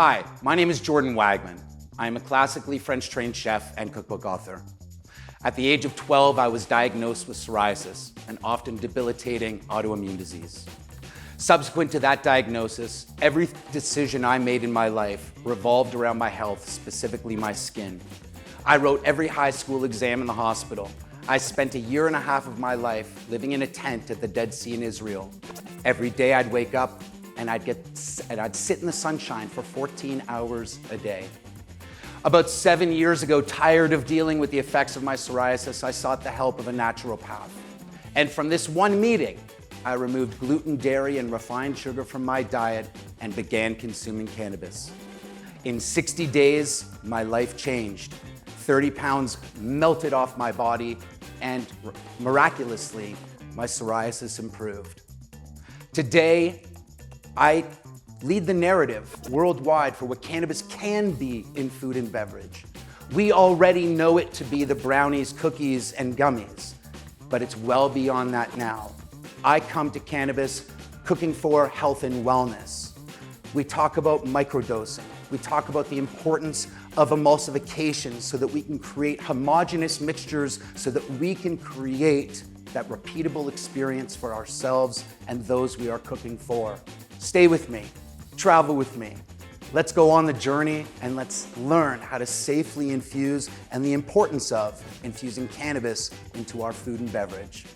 Hi, my name is Jordan Wagman. I am a classically French-trained chef and cookbook author. At the age of 12, I was diagnosed with psoriasis, an often debilitating autoimmune disease. Subsequent to that diagnosis, every decision I made in my life revolved around my health, specifically my skin. I wrote every high school exam in the hospital. I spent a year and a half of my life living in a tent at the Dead Sea in Israel. Every day I'd wake up and I'd sit in the sunshine for 14 hours a day. About 7 years ago, tired of dealing with the effects of my psoriasis, I sought the help of a naturopath. And from this one meeting, I removed gluten, dairy, and refined sugar from my diet and began consuming cannabis. In 60 days, my life changed. 30 pounds melted off my body, and miraculously, my psoriasis improved. Today, I lead the narrative worldwide for what cannabis can be in food and beverage. We already know it to be the brownies, cookies, and gummies, but it's well beyond that now. I come to cannabis cooking for health and wellness. We talk about microdosing. We talk about the importance of emulsification so that we can create homogeneous mixtures so that we can create that repeatable experience for ourselves and those we are cooking for. Stay with me, travel with me. Let's go on the journey and let's learn how to safely infuse and the importance of infusing cannabis into our food and beverage.